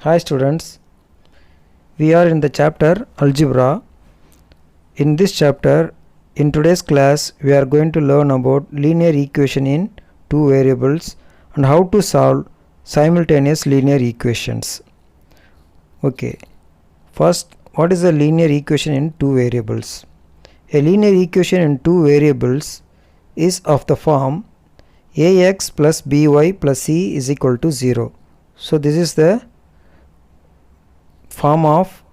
Hi students, we are in the chapter Algebra. In this chapter, in today's class, we are going to learn about linear equation in two variables and how to solve simultaneous linear equations. Okay, first, what is a linear equation in two variables? A linear equation in two variables is of the form ax plus by plus c is equal to 0. So this is the form of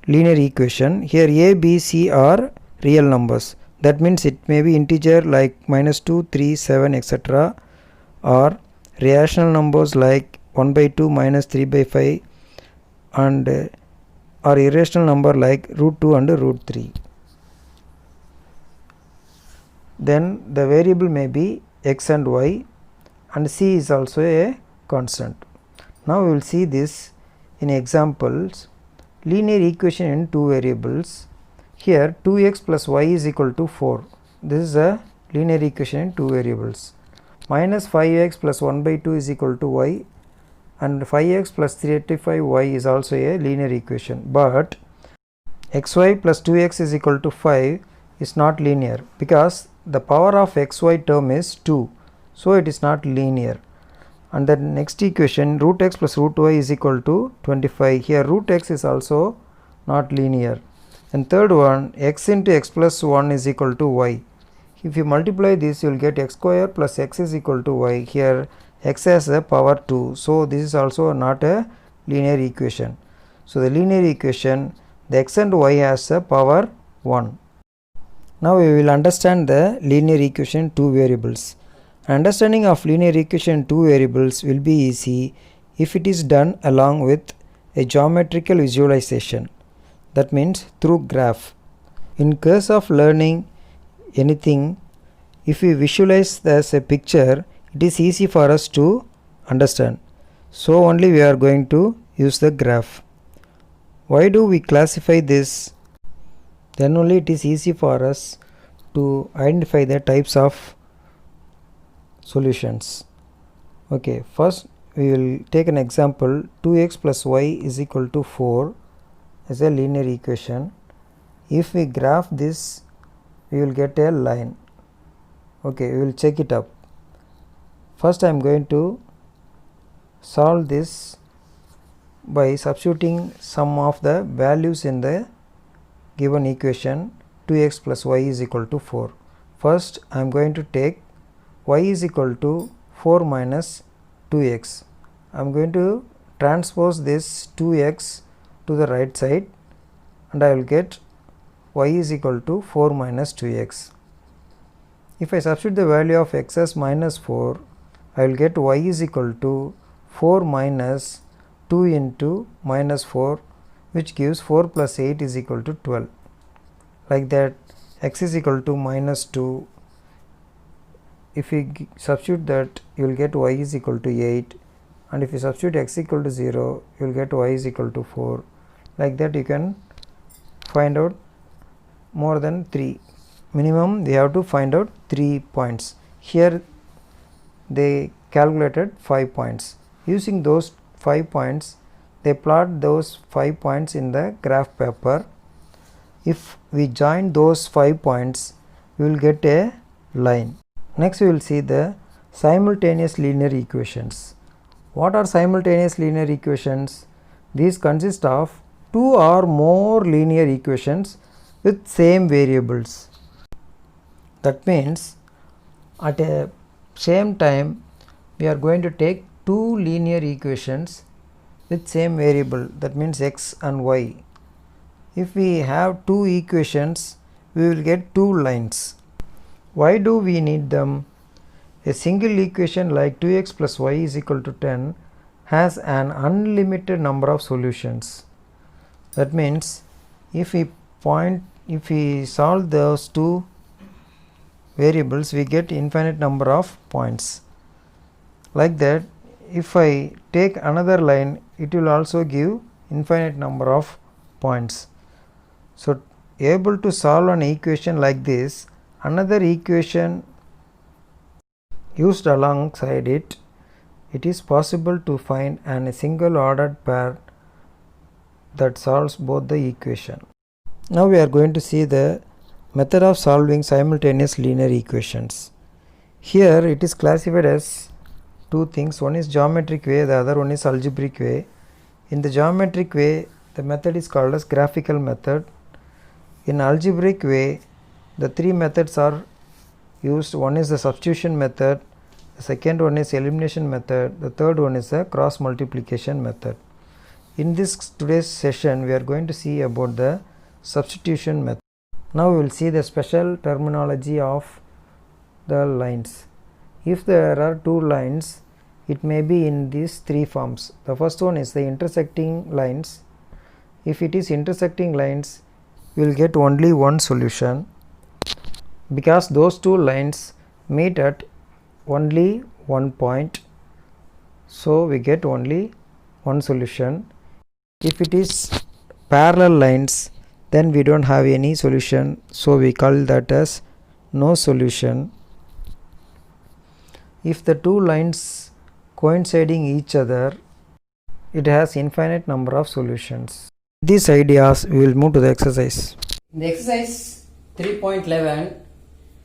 linear equation. Here a, b, c are real numbers. That means it may be integer like -2, 3, 7, etc. or rational numbers like 1 by 2, -3 by 5 and or irrational number like √2 and √3. Then the variable may be x and y and c is also a constant. Now we will see this in examples. Linear equation in two variables. Here 2x plus y is equal to 4. This is a linear equation in two variables. Minus 5x plus 1 by 2 is equal to y and 5x plus 35y is also a linear equation. But xy plus 2x is equal to 5 is not linear because the power of xy term is 2. So it is not linear. And the next equation √x plus √y is equal to 25. Here √x is also not linear. And third one, x into x plus 1 is equal to y. If you multiply this, you will get x square plus x is equal to y. Here x has a power 2. So this is also not a linear equation. So the linear equation, the x and y has a power 1. Now we will understand the linear equation two variables. Understanding of linear equation in two variables will be easy if it is done along with a geometrical visualization. That means through graph. In case of learning anything, if we visualize as a picture, it is easy for us to understand. So only we are going to use the graph. Why do we classify this? Then only it is easy for us to identify the types of solutions. Okay, first we will take an example. 2x plus y is equal to 4 as a linear equation. If we graph this, we will get a line. Okay, we will check it up. First I am going to solve this by substituting some of the values in the given equation. 2x plus y is equal to 4. First I am going to take y is equal to 4 minus 2x. I am going to transpose this 2x to the right side and I will get y is equal to 4 minus 2x. If I substitute the value of x as minus 4, I will get y is equal to 4 minus 2 into minus 4, which gives 4 plus 8 is equal to 12. Like that, x is equal to minus 2. If you substitute that, you will get y is equal to 8, and if you substitute x equal to 0, you will get y is equal to 4. Like that you can find out more than 3. Minimum we have to find out 3 points. Here they calculated 5 points. Using those 5 points, they plot those 5 points in the graph paper. If we join those 5 points, we will get a line. Next we will see the simultaneous linear equations. What are simultaneous linear equations? These consist of two or more linear equations with same variables. That means at a same time we are going to take two linear equations with same variable, that means x and y. If we have two equations, we will get two lines. Why do we need them? A single equation like 2x plus y is equal to 10 has an unlimited number of solutions. That means if we solve those two variables, we get infinite number of points. Like that, if I take another line, it will also give infinite number of points. So able to solve an equation like this, another equation used alongside it it is possible to find a single ordered pair that solves both the equation. Now we are going to see the method of solving simultaneous linear equations. Here it is classified as two things. One is geometric way, the other one is algebraic way. In the geometric way, the method is called as graphical method. In algebraic way, the three methods are used. One is the substitution method, the second one is elimination method, the third one is the cross multiplication method. In this today's session, we are going to see about the substitution method. Now we will see the special terminology of the lines. If there are two lines, it may be in these three forms. The first one is the intersecting lines. If it is intersecting lines, we will get only one solution because those two lines meet at only one point, so we get only one solution. If it is parallel lines, then we don't have any solution, so we call that as no solution. If the two lines coinciding each other, it has infinite number of solutions. These ideas, we will move to the exercise. In the exercise 3.11,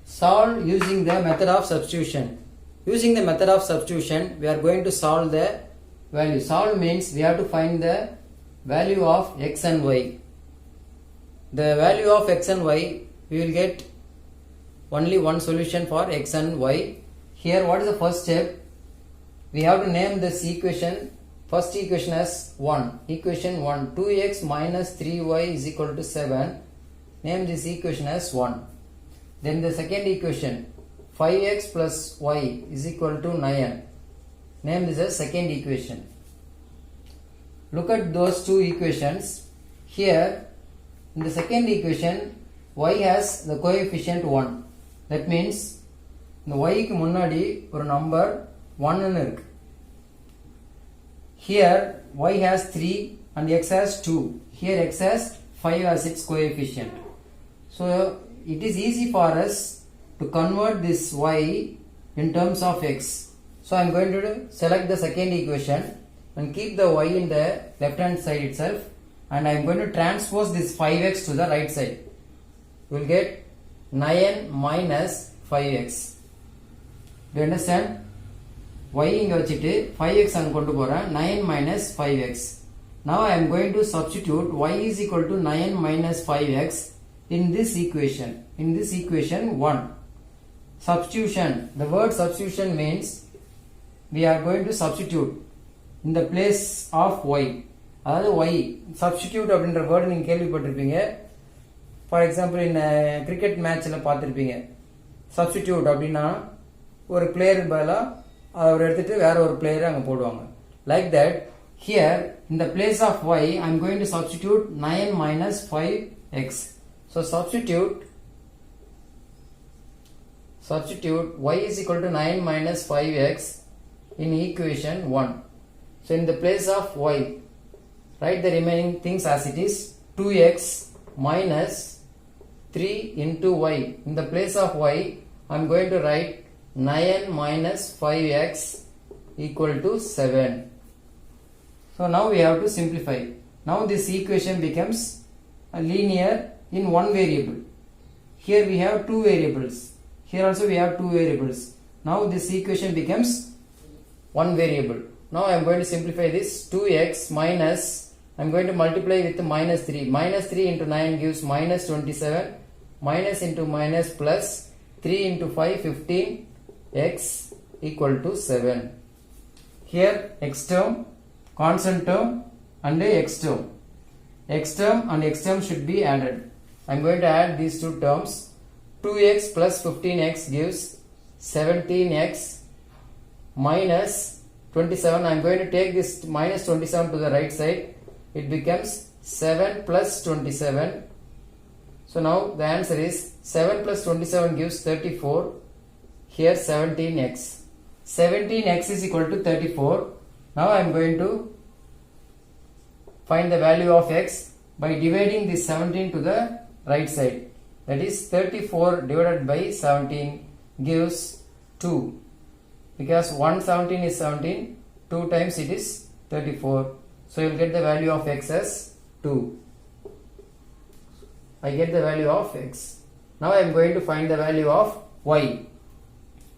solve using the method of substitution. Using the method of substitution, we are going to solve the value. Solve means we have to find the value of x and y. The value of x and y, we will get only one solution for x and y. Here, what is the first step? We have to name this equation. First equation as 1. Equation 1. 2x minus 3y is equal to 7. Name this equation as 1. Then the second equation. 5x plus y is equal to 9. Name this as second equation. Look at those two equations. Here, in the second equation, y has the coefficient 1. That means, இந்த y க்கு முன்னாடி ஒரு number 1 ன்னு இருக்கு. Here y has 3 and x has 2. Here x has 5 as its coefficient. So it is easy for us to convert this y in terms of x. So I am going to select the second equation and keep the y in the left hand side itself, and I am going to transpose this 5x to the right side. We will get 9 minus 5x. Do you understand? Y inga vachittu 5x and kondu poren, 9 minus 5x. Now I am going to substitute y is equal to 9 minus 5x in this equation. In this equation 1. Substitution. The word substitution means we are going to substitute in the place of y. அதாவது y substitute அப்படின்ற word நீங்க கேள்விப்பட்டிருப்பீங்க. For example in cricket மேட்ச்ல பார்த்திருப்பீங்க. substitute அப்படின்னா ஒரு player பதிலா அவர் எடுத்துட்டு வேற ஒரு பிளேயரை அங்க போடுவாங்க. Like that, here in the place of y, I am going to substitute 9 minus 5x. So substitute y is equal to 9 minus 5x in equation 1. So in the place of y, write the remaining things as it is. 2x minus 3 into y. In the place of y, I am going to write 9 minus 5x equal to 7. So now we have to simplify. Now this equation becomes a linear in one variable. Here we have two variables. Here also we have two variables. Now this equation becomes one variable. Now I am going to simplify this. 2x minus, I am going to multiply with minus 3. Minus 3 into 9 gives minus 27. Minus into minus plus 3 into 5, 15. X equal to 7. Here x term, constant term and x term. X term and x term should be added. I am going to add these two terms. 2x plus 15x gives 17x minus 27. I am going to take this minus 27 to the right side. It becomes 7 plus 27. So now the answer is 7 plus 27 gives 34. Here 17x. 17x is equal to 34. Now I am going to find the value of x by dividing this 17 to the right side. That is 34 divided by 17 gives 2. Because 1 17 is 17, 2 times it is 34. So you will get the value of x as 2. I get the value of x. Now I am going to find the value of y.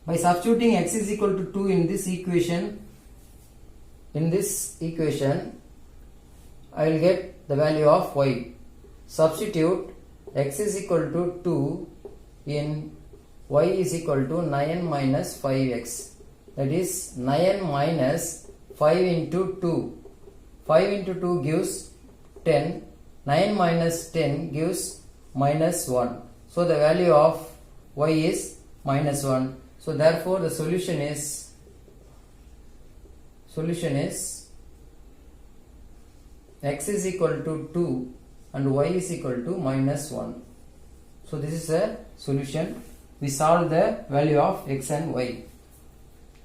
By substituting x is equal to 2 in this equation, I will get the value of y. Substitute x is equal to 2 in y is equal to 9 minus 5x. That is 9 minus 5 into 2. 5 into 2 gives 10. 9 minus 10 gives minus 1. So the value of y is minus 1. So therefore the solution is x is equal to 2 and y is equal to minus 1. So this is a solution. We solve the value of x and y.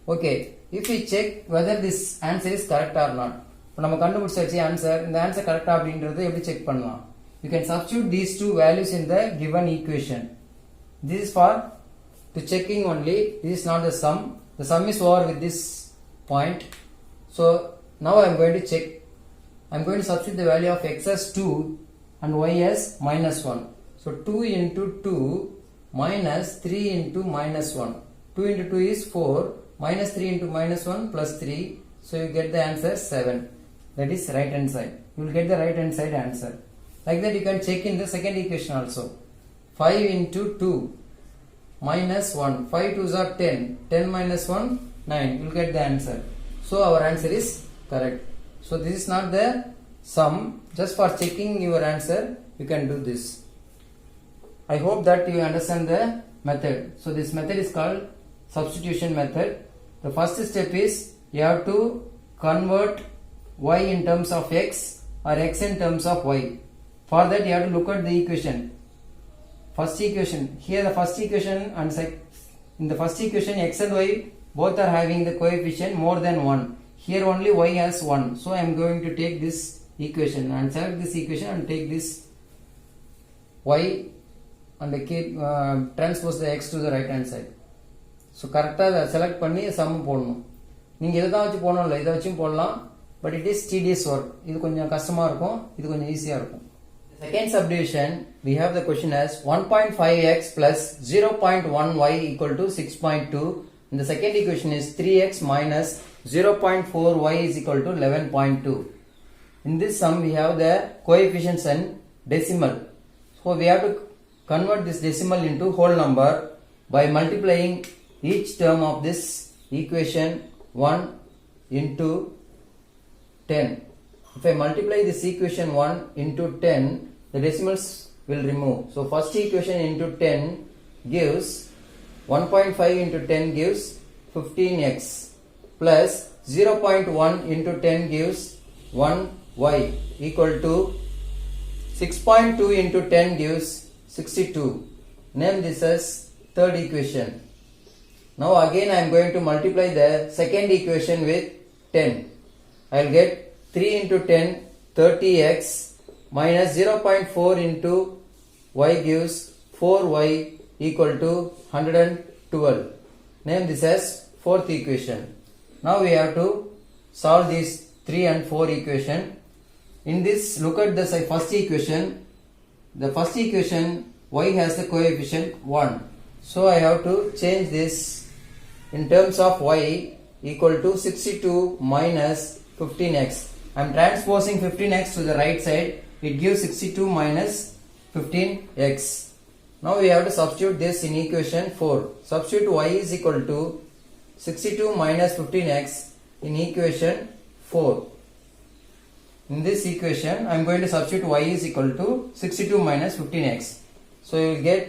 Okay, if we check whether this answer is correct or not. இப்போ நம்ம கண்டுபிடிச்சாச்சு answer. இந்த answer கரெக்ட்டா அப்படிங்கறதை எப்படி check பண்ணலாம்? You can substitute these two values in the given equation. This is for to checking only. This is not the sum. The sum is over with this point. So now I am going to check. I am going to substitute the value of x as 2 and y as minus 1. So 2 into 2 minus 3 into minus 1. 2 into 2 is 4. Minus 3 into minus 1 plus 3. So you get the answer 7. That is right hand side. You will get the right hand side answer. Like that you can check in the second equation also. 5 into 2 minus 1. 5 2s are 10. 10 minus 1 9. You will get the answer. So our answer is correct. So this is not the sum. Just for checking your answer you can do this. I hope that you understand the method. So this method is called substitution method. The first step is you have to convert y in terms of x or x in terms of y. For that you have to look at the equation. First equation. Here the first equation and in the first equation x and y both are having the coefficient more than 1. Here only y has 1. So I am going to take this equation and select this equation and take this y and keep transpose the x to the right hand side. So correct select பண்ணி sum போடணும். நீங்க இத தான் வச்சு போடணும் இல்ல, இத வச்சும் போடலாம். But it is tedious work. இது கொஞ்சம் கஷ்டமா இருக்கும், இது கொஞ்சம் ஈஸியா இருக்கும். Second subdivision, we have the question as 1.5x plus 0.1y equal to 6.2. And the second equation is 3x minus 0.4y is equal to 11.2. In this sum, we have the coefficients and decimal. So we have to convert this decimal into whole number by multiplying each term of this equation 1 into 10. If I multiply this equation 1 into 10, the decimals will remove. So first equation into 10 gives 1.5 into 10 gives 15x plus 0.1 into 10 gives 1y equal to 6.2 into 10 gives 62. Name this as third equation. Now again I am going to multiply the second equation with 10. I will get 3 into 10 30x minus 0.4 into y gives 4y equal to 112. Name this as fourth equation. Now we have to solve these 3 and 4 equation. In this, look at the first equation. The first equation y has the coefficient 1. So I have to change this in terms of y equal to 62 minus 15x. I am transposing 15x to the right side. It gives 62 minus 15x. Now we have to substitute this in equation 4. Substitute y is equal to 62 minus 15x in equation 4. In this equation, I am going to substitute y is equal to 62 minus 15x. So you will get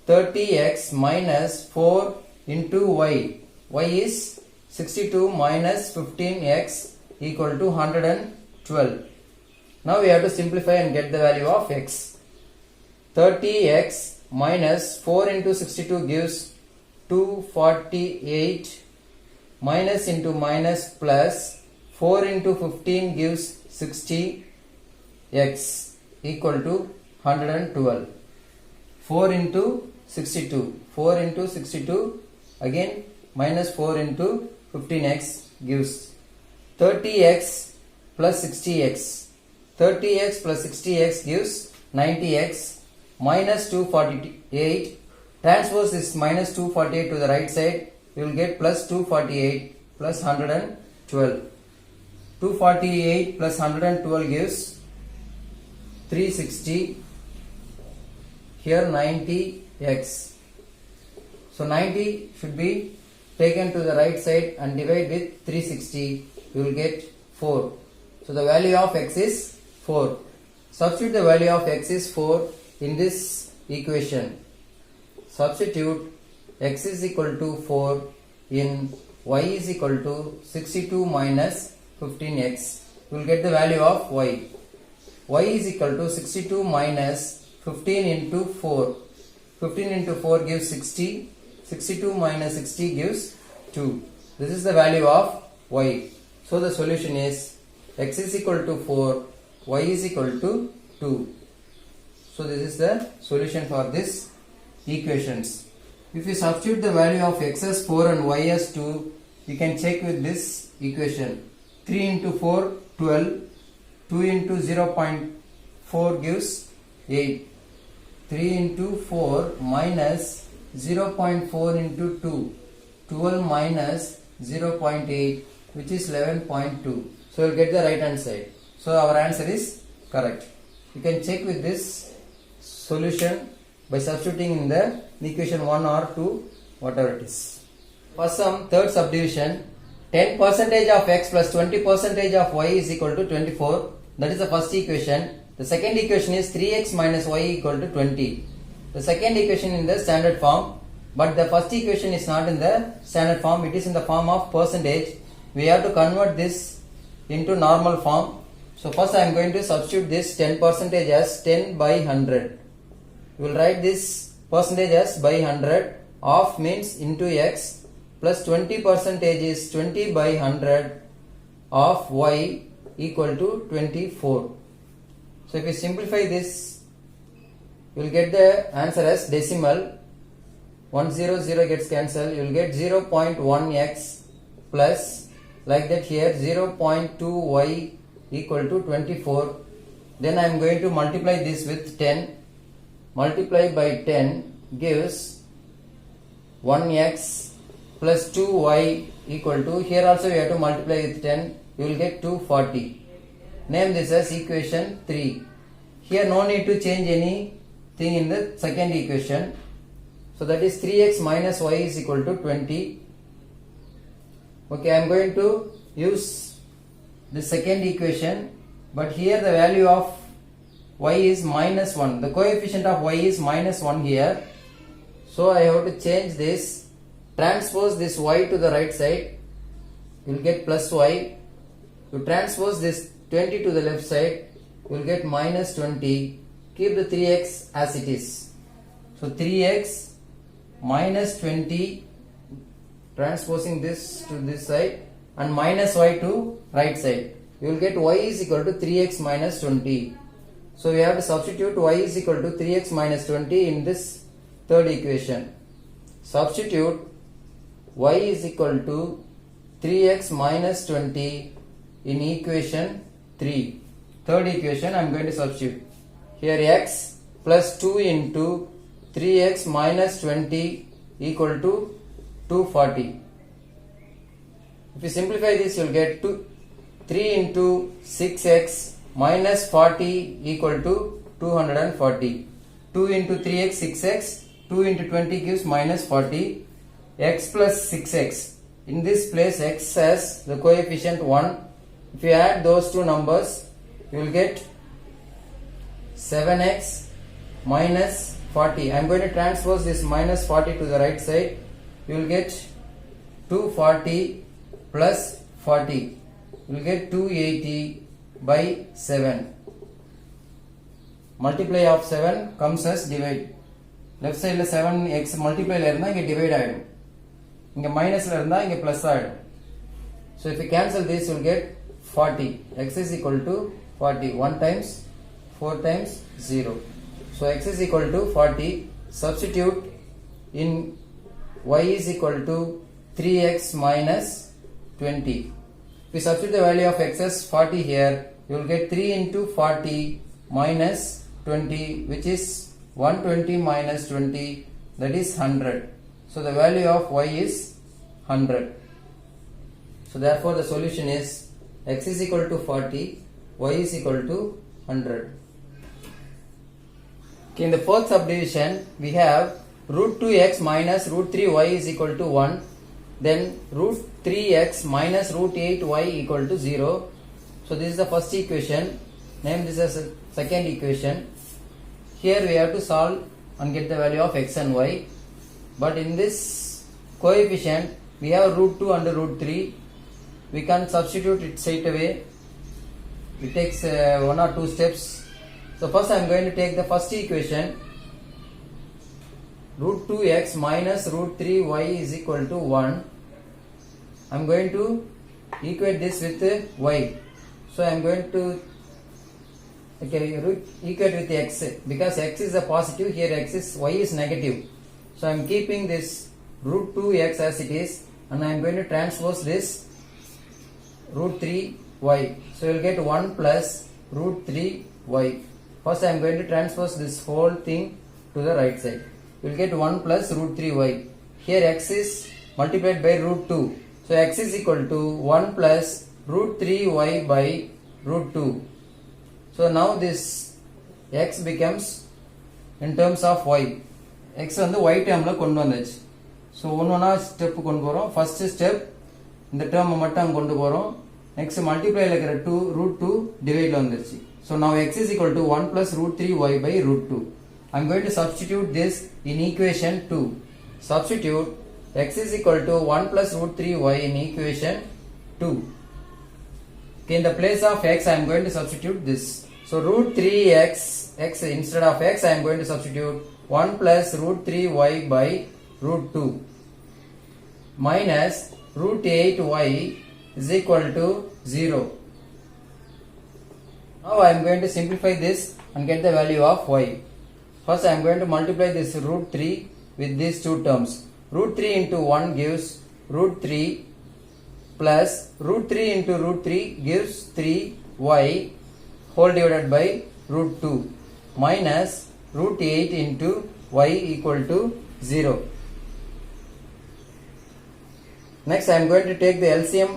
30x minus 4 into y. Y is 62 minus 15x equal to 112. Now we have to simplify and get the value of x. 30x minus 4 into 62 gives 248 minus into minus plus 4 into 15 gives 60x equal to 112. 4 into 62. 4 into 62 again minus 4 into 15x gives 30x plus 60x. 30x plus 60x gives 90x minus 248. Transpose this minus 248 to the right side. You will get plus 248 plus 112. 248 plus 112 gives 360. Here 90x. So 90 should be taken to the right side and divide with 360. You will get 4. So the value of x is 4. Substitute the value of x is 4 in this equation. Substitute x is equal to 4 in y is equal to 62 minus 15x. You will get the value of y. Y is equal to 62 minus 15 into 4. 15 into 4 gives 60. 62 minus 60 gives 2. This is the value of y. So the solution is x is equal to 4, y is equal to 2. So this is the solution for this equations. If you substitute the value of x as 4 and y as 2, you can check with this equation. 3 into 4, 12. 2 into 0.4 gives 8. 3 into 4 minus 0.4 into 2. 12 minus 0.8, which is 11.2. So you will get the right hand side. So our answer is correct. You can check with this solution by substituting in the equation 1 or 2, whatever it is. For some third subdivision, 10% of x plus 20% of y is equal to 24. That is the first equation. The second equation is 3x minus y equal to 20. The second equation in the standard form, but the first equation is not in the standard form. It is in the form of percentage. We have to convert this into normal form. So first I am going to substitute this 10% as 10 by 100. We will write this percentage as by 100. Of means into x plus 20% is 20 by 100 of y equal to 24. So if you simplify this, you will get the answer as decimal. 100 gets cancelled. You will get 0.1x plus, like that here, 0.2y equal to 24. Then I am going to multiply this with 10. Multiply by 10 gives 1x plus 2y equal to, here also we have to multiply with 10. You will get 240. Name this as equation 3. Here no need to change anything in the second equation. So that is 3x minus y is equal to 20. Okay, I am going to use the second equation, but here the value of y is minus 1. The coefficient of y is minus 1 here. So I have to change this. Transpose this y to the right side. You will get plus y. You transpose this 20 to the left side. You will get minus 20. Keep the 3x as it is. So 3x minus 20, transposing this to this side, and minus y to right side. You will get y is equal to 3x minus 20. So we have to substitute y is equal to 3x minus 20 in this third equation. Substitute y is equal to 3x minus 20 in equation 3. Third equation I am going to substitute. Here x plus 2 into 3x minus 20 equal to 240. If you simplify this, you will get 3 into 6x minus 40 equal to 240. 2 into 3x, 6x. 2 into 20 gives minus 40. X plus 6x. In this place, x has the coefficient 1. If you add those two numbers, you will get 7x minus 40. I am going to transpose this minus 40 to the right side. You will get 240 plus 40. You will get 280 by 7. Multiply of 7 comes as divide. Left side 7x multiply la irundha inga divide aayidum. Inga minus la irundha inga plus aayidum. So if you cancel this, you will get 40. X is equal to 40. 1 times 4 times 0. So x is equal to 40. Substitute in y is equal to 3x minus 20. If you substitute the value of x as 40 here, you will get 3 into 40 minus 20, which is 120 minus 20, that is 100. So the value of y is 100. So therefore the solution is x is equal to 40, y is equal to 100. Okay, in the fourth subdivision, we have root 2x minus root 3y is equal to 1. Then root 3x minus root 8y equal to 0. So this is the first equation. Name this as a second equation. Here we have to solve and get the value of x and y. But in this coefficient, we have root 2 and root 3. We can substitute it straight away. It takes 1 or 2 steps. So first I am going to take the first equation. Root 2x minus root 3y is equal to 1. I am going to equate this with y. So I am going to equate with x, because x is a positive, here x is, y is negative. So I am keeping this root 2x as it is, and I am going to transpose this root 3y. So you will get 1 plus root 3y. First I am going to transpose this whole thing to the right side. You will get 1 plus root 3y. Here x is multiplied by root 2. So x is equal to 1 plus root 3y by root 2. So now this x becomes in terms of y. X on the y term la kondu vandachu. So one step kondu porom. First step இந்த term மட்டும் கொண்டு போறோம். Next multiply la இருக்கிற 2 root 2 divide la வந்துருச்சு. So now x is equal to 1 plus root 3y by root 2. I am going to substitute this in equation 2. Substitute x is equal to 1 plus root 3y in equation 2. Okay, in the place of x I am going to substitute this. So root 3x, x instead of x I am going to substitute 1 plus root 3y by root 2 minus root 8y is equal to 0. Now I am going to simplify this and get the value of y. First I am going to multiply this root 3 with these two terms. Root 3 into 1 gives root 3 plus root 3 into root 3 gives 3y whole divided by root 2 minus root 8 into y equal to 0. Next I am going to take the LCM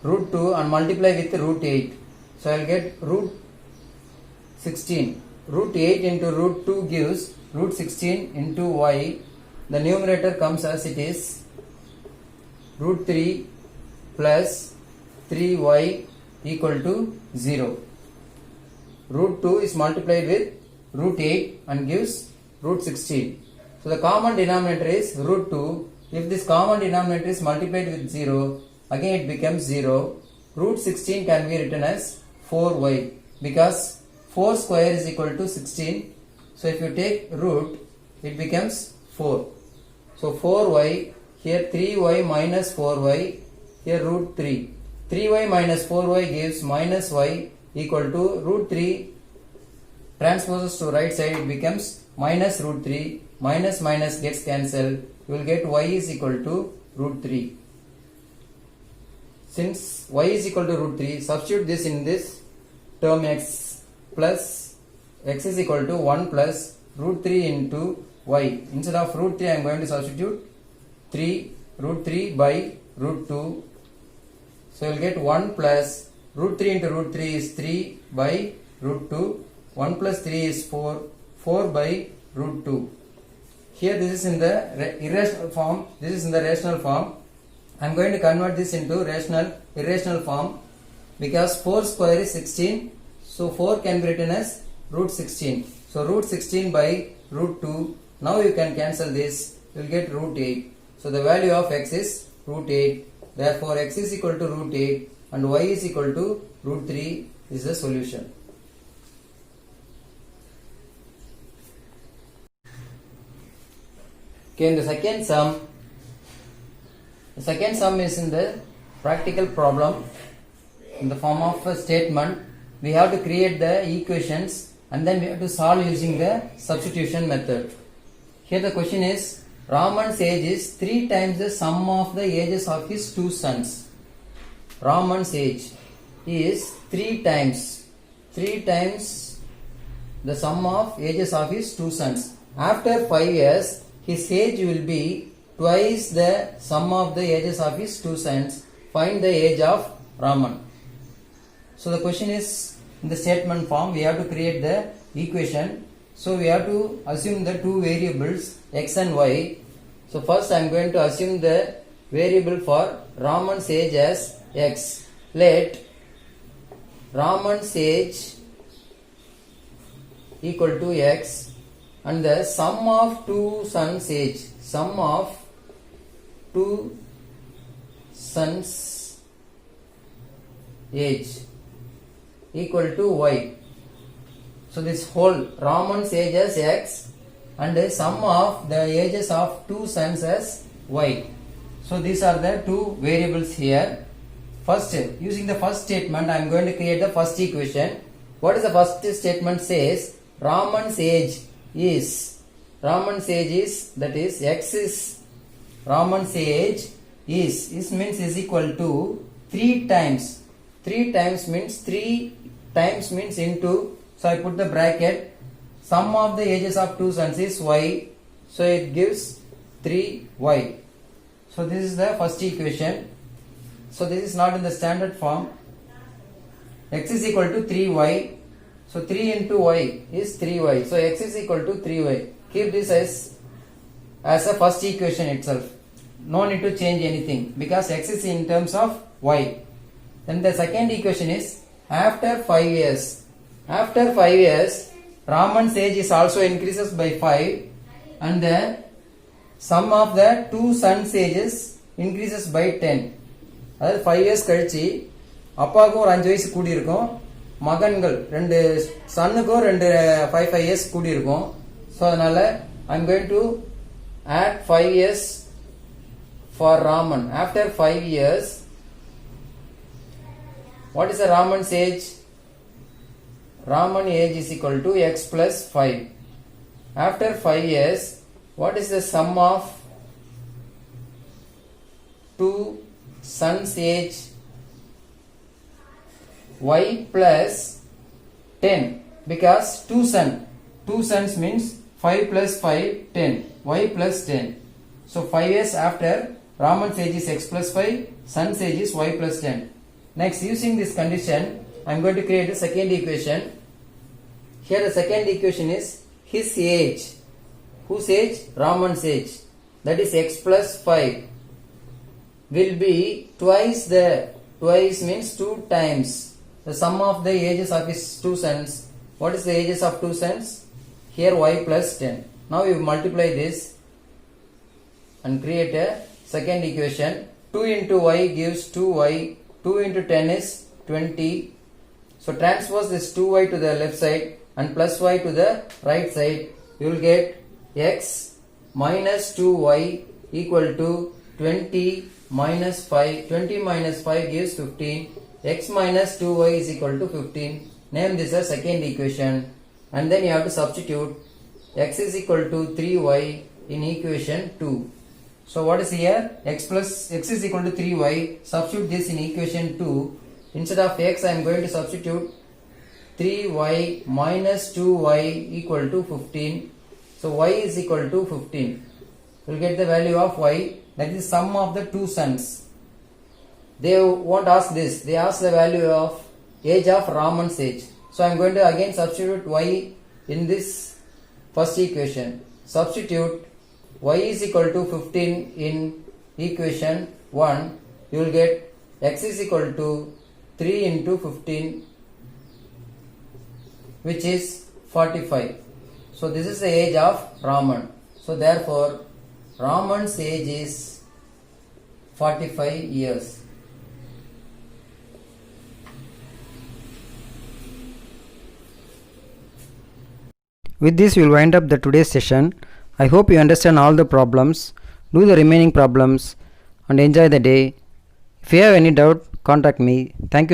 root 2 and multiply with root 8. So I will get root 16. Root 8 into root 2 gives root 16 into y. The numerator comes as it is root 3 plus 3y equal to 0. Root 2 is multiplied with root 8 and gives root 16. So the common denominator is root 2. If this common denominator is multiplied with 0, again it becomes 0. Root 16 can be written as 4y, because 4 square is equal to 16. So if you take root, it becomes 4. So 4y, here 3y minus 4y, here root 3. 3y minus 4y gives minus y equal to root 3. Transposes to right side, it becomes minus root 3. Minus minus gets cancelled. You will get y is equal to root 3. Since y is equal to root 3, substitute this in this term x plus x is equal to 1 plus root 3 into y. Instead of root 3 I am going to substitute 3 root 3 by root 2. So you will get 1 plus root 3 into root 3 is 3 by root 2. 1 plus 3 is 4. 4 by root 2. Here this is in the irrational form, this is in the rational form. I am going to convert this into irrational form, because 4 square is 16. So 4 can be written as root 16. So root 16 by root 2. Now you can cancel this. You will get root 8. So the value of x is root 8. Therefore x is equal to root 8 and y is equal to root 3 is the solution. Okay, in the second sum is in the practical problem in the form of a statement. We have to create the equations and then we have to solve using the substitution method. Here the question is, Raman's age is 3 times the sum of the ages of his 2 sons. Raman's age is 3 times the sum of ages of his 2 sons. After 5 years, his age will be twice the sum of the ages of his 2 sons. Find the age of Raman. So the question is in the statement form. We have to create the equation. So we have to assume the 2 variables x and y. So first I am going to assume the variable for Raman's age as x. Let Raman's age equal to x and the sum of 2 sons age equal to y. So this whole Raman's age as x and the sum of the ages of 2 sons as y. So these are the 2 variables here. First, using the first statement, I am going to create the first equation. What is the first statement says? Raman's age is that is x is Raman's age is means is equal to 3 times. 3 times means into. So I put the bracket. Sum of the ages of 2 sons is y. So it gives 3y. So this is the first equation. So this is not in the standard form. X is equal to 3y. So 3 into y is 3y. So x is equal to 3y. Keep this as a first equation itself. No need to change anything because x is in terms of y. Then the second equation is after 5 years. After 5 years, Raman's age is also increases by 5 and the sum of the 2 sons ages increases by 10. அதாவது 5 years கழிச்சு அப்பாவுக்கும் ஒரு 5 வயசு கூடி இருக்கும், மகன்கள் 2 சன்னுக்கும் 5 years கூடி இருக்கும். ஸோ அதனால I'm going to add 5 years for Raman. After 5 years, what is the Raman's age? Raman age is equal to x plus 5. After 5 years, what is the sum of 2 sons age? Y plus 10, because 2 sons means 5 plus 5 10, y plus 10. So 5 years after, Raman's age is x plus 5, son's age is y plus 10. Next, using this condition, I am going to create a second equation. Here the second equation is his age. Whose age? Raman's age. That is x plus 5 will be twice means 2 times the sum of the ages of his 2 sons. What is the ages of 2 sons? Here y plus 10. Now you multiply this and create a second equation. 2 into y gives 2y. 2 into 10 is 20. So transpose this 2y to the left side and plus y to the right side. You will get x minus 2y equal to 20 minus 5. 20 minus 5 gives 15. X minus 2y is equal to 15. Name this as second equation. And then you have to substitute x is equal to 3y in equation 2. So what is here? X is equal to 3y. Substitute this in equation 2. Instead of x, I am going to substitute 3y minus 2y equal to 15. So y is equal to 15. We will get the value of y, that is sum of the 2 sons. They won't ask this. They ask the value of age of Raman's age. So I am going to again substitute y in this first equation. Substitute y is equal to 15 in equation 1. You will get x is equal to 3 into 15, which is 45. So this is the age of Raman. So therefore Raman's age is 45 years. With this, we will wind up the today's session. I hope you understand all the problems. Do the remaining problems and enjoy the day. If you have any doubt, contact me. Thank you.